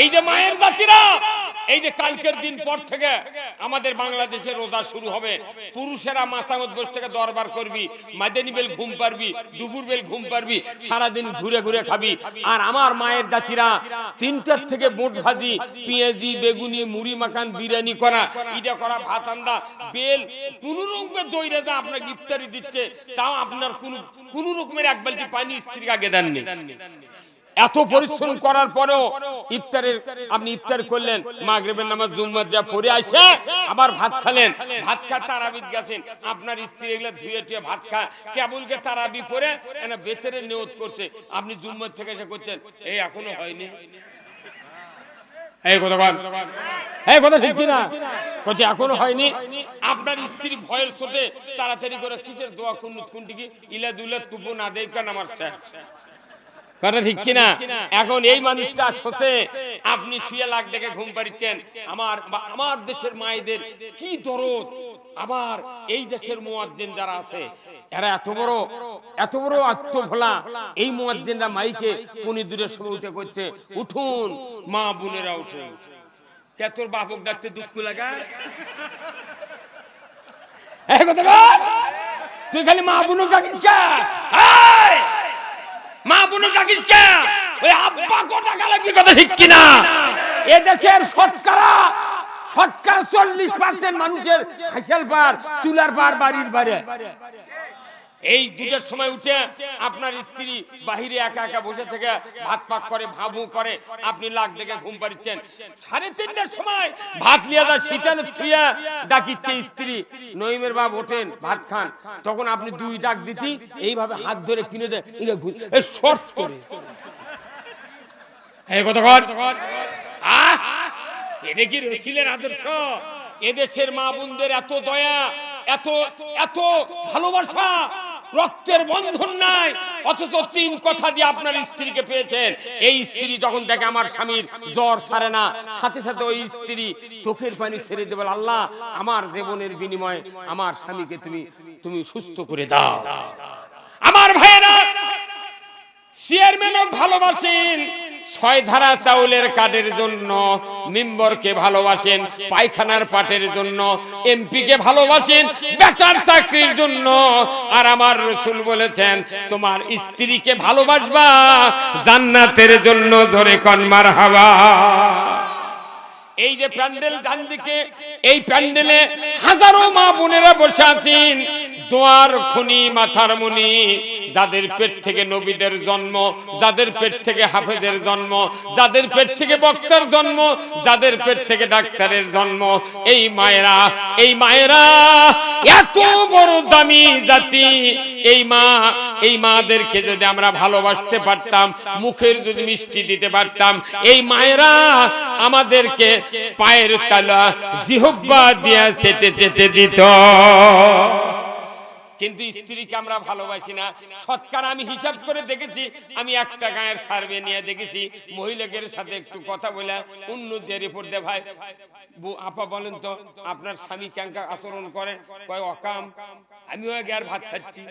এই যে মায়ের জাতিরা, এই যে কালকের দিন পর থেকে আমাদের বাংলাদেশে রোজা শুরু হবে। পুরুষেরা মাসামত বসে থেকে দরবার করবি, মাদানি বেল ঘুম পারবি, দুপুর বেল ঘুম পারবি, সারাদিন ঘুরে ঘুরে খাবি। আর আমার মায়ের জাতিরা 3টার থেকে বুট ভাজি, পেঁয়াজি, বেগুনি, মুড়ি মাখান, বিরিয়ানি করা, ইটা করা, ভাত আন্দা, বেল কোন রকমের দইরে যা আপনাকে ইফতারি দিচ্ছে, তাও আপনার কোন রকমের এক বালতি পানি স্ত্রীকে আগে দেননি। এত পরিশ্রম করার পরেও ইফতারের আপনি ইফতার করলেন, মাগরিবের নামাজ জুম্মার যা পড়ে আসে আবার ভাত খেলেন, ভাত খা তারাবিত গেছেন, আপনার স্ত্রী এগুলা ধুয়ে টুয়ে ভাত খা কেবলকে তারাবি পড়ে এনা বেচারে নিয়ত করছে, আপনি জুম্মার থেকে এসে করছেন এই এখনো হয়নি। এই কথা বল, এই কথা ঠিক কি না? বলছে এখনো হয়নি। আপনার স্ত্রী ভয়ের চোটে তাড়াতাড়ি করে কিসের দোয়া কুনুত কোনটি কি ইলা দুলাত কুপু না দেই কেন আমার শেষ কথা ঠিক কিনা? এখন এই মানুষটা সোচে আপনি শুয়ে লাখ ডেকে ঘুম পাড়িচ্ছেন। আমার দেশের মায়েদের কি দরদ, আবার এই দেশের মুয়াজ্জিন যারা আছে এরা এত বড় আত্মভোলা। এই মুয়াজ্জিনরা মাইকে পুনি দূরের সময় উঠে করছে, উঠুন মা বোনেরা উঠুন। কে তোর বাপক ডাকতে দুঃখ লাগা? এই কথা বল, তুই খালি মা বোনক ডাকিস কে? মা বোন ডাকিস কে? ওই আব্বা কোটা গালাবি কথা ঠিক কি না? এই দেশের শতকরা 40% মানুষের হাসিল পার, চুলার পার, বাড়ির বাইরে। এই দুটোর সময় উঠে আপনার স্ত্রী বাহিরে একা একা বসে থেকে ভাত পাক করে, ভাবু করে, আপনি লাখ দেখে ঘুম পাড়িচ্ছেন। 3:30টার সময় ভাত লিয়া যা শীতানে থুয়া ডাকিচ্ছে স্ত্রী, নইমের বাপ ওঠেন ভাত খান। তখন আপনি 2 ডাক দিতি এইভাবে হাত ধরে কিনে দেয়, এই শর্ট করে এই কথা কর। এটা কি রসিলের আদর্শ? এদেশের মা বোনদের এত দয়া, এত ভালোবাসা, রক্তের বন্ধন নাই, অথচ 3 কথা দিয়ে আপনার স্ত্রীকে পেয়েছেন। এই স্ত্রী যখন দেখে আমার স্বামীর জ্বর ছাড়ে না, সাথে সাথে ওই স্ত্রী চোখের পানি ছেড়ে দেবে, আল্লাহ আমার জীবনের বিনিময়ে আমার স্বামীকে তুমি সুস্থ করে দাও। আমার ভাইয়েরা, চেয়ারম্যানও ভালোবাসেন 6 ধারা চাউলের কার্ডের জন্য, মেম্বারকে ভালোবাসেন পায়খানার পাটের জন্য, এমপিকে ভালোবাসেন বেটার চাকরির জন্য। আর আমার রাসূল বলেছেন তোমার স্ত্রীকে ভালোবাসবা জান্নাতের জন্য। ধরে কোন মারহাবা। এই যে প্যান্ডেল ডান দিকে, এই প্যান্ডেলে হাজারো মা বোনেরা বসে আছেন, দোয়ার খুনি মাথার মুনি, যাদের পেট থেকে নবীদের জন্ম, যাদের পেট থেকে হাফেজের জন্ম, যাদের পেট থেকে বক্তার জন্ম, যাদের পেট থেকে ডাক্তারের জন্ম। এই মায়েরা এত বড় দামি জাতি। এই মাদেরকে যদি আমরা ভালোবাসতে পারতাম, মুখের যদি মিষ্টি দিতে পারতাম, এই মায়েরা আমাদেরকে পায়ের তালা জিহ্বা দিয়া চেটে চেটে দিত। কিন্তু স্ত্রীকে আমরা ভালোবাসি না। শতকরা আমি হিসাব করে দেখেছি, আমি একটা গায়ের সার্ভে নিয়ে দেখেছি, মহিলাদের সাথে একটু কথা বলে উন্নতি রিপোর্ট দে, ভাই আপা বলেন তো আপনার স্বামী কেমন আচরণ করে? কয় অকাম, আমিও আর ভাত খাচ্ছি।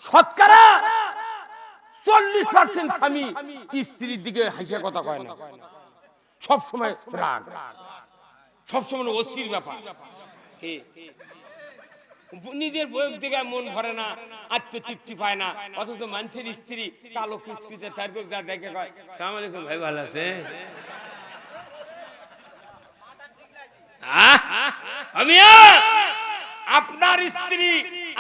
শতকরা 40% স্বামী স্ত্রীর দিকে হাসিয়া কথা কয় না, সবসময় রাগ, সবসময় অস্থির ব্যাপার। নিজের বউয়ের দিকে মন ভরে না, আত্মতৃপ্তি পায় না, অথচ মানুষের স্ত্রী কালো কুচকুচে তার দেখে কয় সালাম আলাইকুম ভাই, ভালো আছে?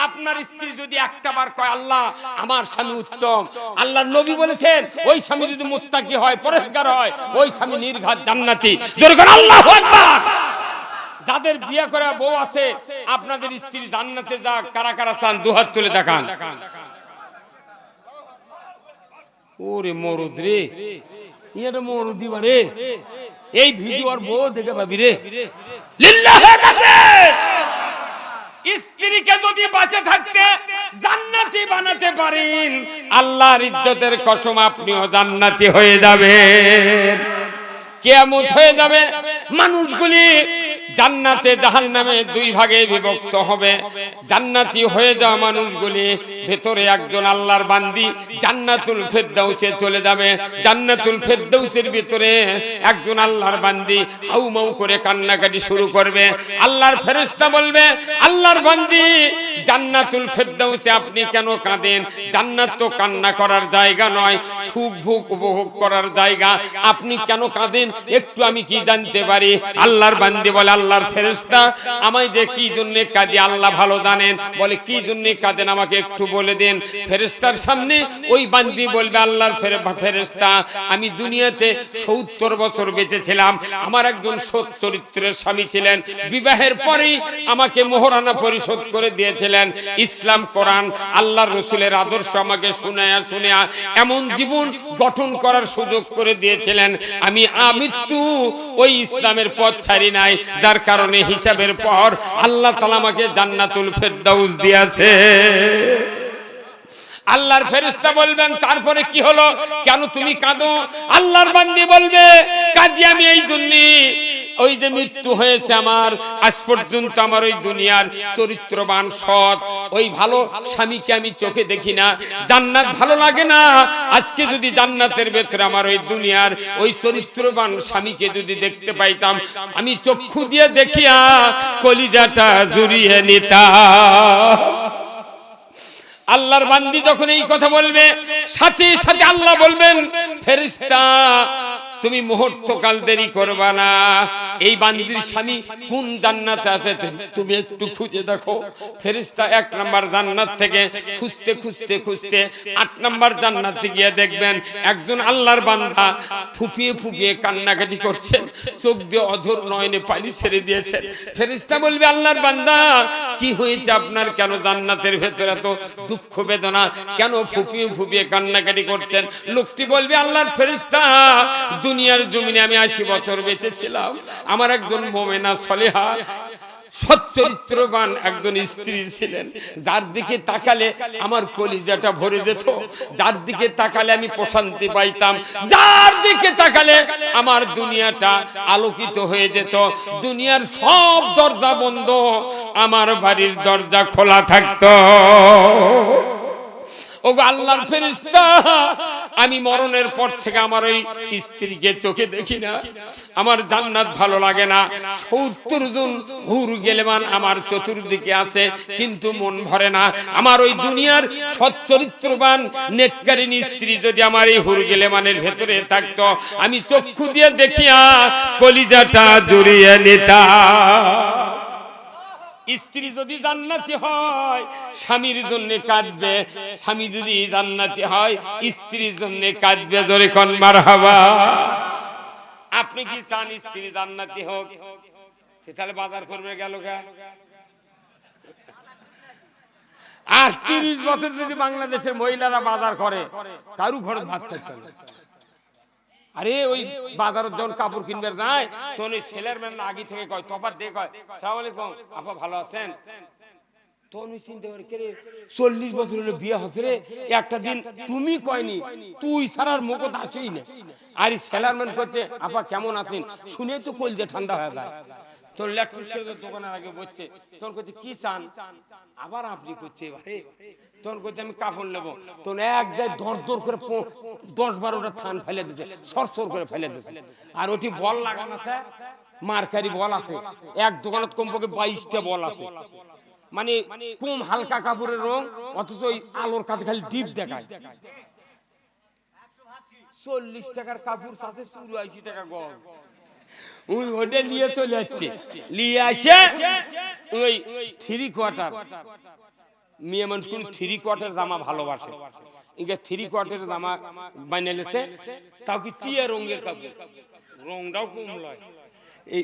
আপনার স্ত্রী যদি একটা বার কয় আল্লাহ আমার স্বামী উত্তম, আল্লাহর নবী বলেছেন ওই স্বামী যদি মুত্তাকি হয়, পরেজগার হয়, ওই স্বামী নির্ঘাত জান্নাতি। জোরে করে আল্লাহু আকবার। যাদের বিয়ে করা বউ আছে, আপনাদের স্ত্রী জান্নাতে যাক, কারা কারা চান দুহাত তুলে দেখান। ওরে মরদ রে, এটা মরদ দিবা রে, এই ভিডিও আর বউ দেখে ভাবি রে লিল্লাহি তাকবীর। স্ত্রীকে যদি বাঁচে থাকতে জান্নাতি বানাতে পারেন, আল্লাহর ইজ্জতের কসম আপনিও জান্নাতি হয়ে যাবেন। কিয়ামত হয়ে যাবে, মানুষগুলি জান্নাতে জাহান্নামে দুই ভাগে বিভক্ত হবে। জান্নাতি হয়ে যাওয়া মানুষগুলি ভেতরে একজন আল্লাহর বান্দি জান্নাতুল ফেরদাউসে চলে যাবে। জান্নাতুল ফেরদাউসের ভিতরে একজন আল্লাহর বান্দি হাউমাউ করে কান্নাকাটি শুরু করবে। আল্লাহর ফেরেশতা বলবে, আল্লাহর বান্দি জান্নাতুল ফেরদাউসে আপনি কেন কাঁদেন? জান্নাত তো কান্না করার জায়গা নয়, সুখ ভোগ উপভোগ করার জায়গা, আপনি কেন কাঁদেন? একটু আমি কি জানতে পারি? আল্লাহর বান্দি বলে, আল্লাহর ফেরেশতা আমায় যে কি জন্য কাঁদি আল্লাহ ভালো জানেন। বলে কি জন্য কাঁদেন আমাকে একটু বলে দেন। ফেরেশতার সামনে ওই বান্দি বলবে, আল্লাহর ফেরেশতা আমি দুনিয়াতে 70 বছর বেঁচে ছিলাম। আমার একজন সৎ চরিত্রের স্বামী ছিলেন, বিবাহের পরেই আমাকে মোহরানা পরিশোধ করে দিয়েছিলেন। ইসলাম কোরআন আল্লাহর রাসূলের আদর্শ আমাকে শুনায়া এমন জীবন গঠন করার সুযোগ করে দিয়েছিলেন। আমি আমৃত্যু ওই ইসলামের পথ ছাড়ি নাই, যার কারণে হিসাবের পর আল্লাহ তাআলা আমাকে জান্নাতুল ফেরদাউস দিয়েছে। আল্লাহর ফেরেশতা বলবেন, তারপরে কি হলো? কেন তুমি কাঁদো? আল্লাহর বান্দি বলবে, কাঁদি আমি এই জন্য, ওই যে মৃত্যু হয়েছে আমার, আজ পর্যন্ত আমার ওই দুনিয়ার চরিত্রবান সৎ ওই ভালো স্বামীকে আমি চোখে দেখি না, জান্নাত ভালো লাগে না। আজকে যদি জান্নাতের ভেতরে আমার ওই দুনিয়ার ওই চরিত্রবান স্বামীকে যদি দেখতে পাইতাম, আমি চক্ষু দিয়ে দেখিয়া কলিজাটা জুড়িয়ে নিতাম। আল্লাহর বান্দি যখন এই কথা বলবে, সাথে সাথে আল্লাহ বলবেন, ফেরেশতা তুমি মুহূর্তকাল দেরি করবা না, এই বান্দির স্বামী কোন জান্নাতে আছে তুমি একটু খুঁজে দেখো। ফেরেশতা 1 নাম্বার জান্নাত থেকে খুঁজতে খুঁজতে খুঁজতে 8 নাম্বার জান্নাতে গিয়ে দেখবেন একজন আল্লাহর বান্দা ফুপিয়ে ফুপিয়ে কান্নাকাটি করছেন, চোখ দিয়ে অঝোর নয়নে পানি ছেড়ে দিয়েছেন। ফেরেশতা বলবে, আল্লাহর বান্দা কি হয়েছে আপনার? কেন জান্নাতের ভেতরে এত দুঃখ বেদনা? কেন ফুপিয়ে ফুপিয়ে কান্নাকাটি করছেন? লোকটি বলবে, আল্লাহর ফেরেশতা দুনিয়ার জমিনে আমি 80 বছর বেঁচে ছিলাম। আমার একজন মুমিনা সলিহা সচ্চরিত্রবান একজন স্ত্রী ছিলেন, যার দিকে তাকালে আমার কলিজাটা ভরে যেত, যার দিকে তাকালে আমি প্রশান্তি পাইতাম, যার দিকে তাকালে আমার দুনিয়াটা আলোকিত হয়ে যেত। দুনিয়ার সব দরজা বন্ধ, আমার বাড়ির দরজা খোলা থাকতো। ওগো আল্লাহর ফেরেশতা, আমি মরণের পর থেকে আমার ওই স্ত্রীকে চোখে দেখি না, আমার জান্নাত ভালো লাগে না। 70 জন হুর গেলেমান আমার চতুর্দিকে আছে, কিন্তু মন ভরে না। আমার ওই দুনিয়ার সচ্চরিত্রবান নেককারিনী স্ত্রী যদি আমার এই হুর গেলেমানের ভেতরে থাকতো, আমি চক্ষু দিয়ে দেখিয়া কলিজাটা জুড়িয়ে নিতাম। স্ত্রী যদি জান্নাতি হয় স্বামীর জন্য কাঁদবে, স্বামী যদি জান্নাতি হয় স্ত্রীর জন্য কাঁদবে। জোরে কোন মারহাবা। আপনি কি চান স্ত্রী জান্নাতি হোক? তাহলে বাজার করবে গেল গা। আর 30 বছর যদি বাংলাদেশের মহিলারা বাজার করে, কারু ঘরে ভাত খাইতে হবে। আরে ওই বাজারের যখন কাপড় কিনবে যায়, তখন ওই সেলার ম্যান আগে থেকে কয়, তফাৎ দিয়ে কয়, আসসালামু আলাইকুম আপা ভালো আছেন? তখন ওই চিন্তা করে, কে রে 40 বছর হলো বিয়ে হচ্ছে রে, একটা দিন তুমি কয়নি, তুই ছাড়ার মুখ আসেই না। আর এই সেলার ম্যান করছে, আপা কেমন আছেন? শুনে তো কলজা ঠান্ডা হয়ে যায়। তোর ল্যাপটপ দোকানের আগে বসছে, তখন করছে কি চান? আবার আপনি করছে ভাই, তখন করছে আমি কাপড় নেবো। তখন এক যায় দর দর করে 10-12টা থান ফেলে দিচ্ছে, সরসর করে ফেলে দিচ্ছে। আর ওটি বল লাগানো আছে, মার্কারি বল আছে, এক দোকানত কমপক্ষে 22টা বল আছে। মানে কম হালকা কাপড়ের রং, অথচ ওই আলোর কাছে খালি ডিপ দেখায়। 40 টাকার কাপড় সাথে 84 টাকা গজ। ওই ওটা নিয়ে চলে যাচ্ছে, নিয়ে আসে ওই 3 কোয়ার্টার। মেয়ে মানুষ কোন 3 কোয়ার্টার জামা ভালোবাসে, ইনকা 3 কোয়ার্টার জামা বানাইলেছে, তাও কি টিয়া রঙের কাপড়, রংটাও কম লয়। এই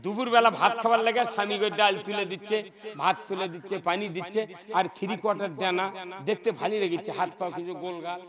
দুপুর বেলা ভাত খাবার লাগে স্বামী ডাল তুলে দিচ্ছে, ভাত তুলে দিচ্ছে, পানি দিচ্ছে, আর 3 কোয়ার্টার ডানা দেখতে ভালো লেগেছে, হাত পা কিছু গোলগাল।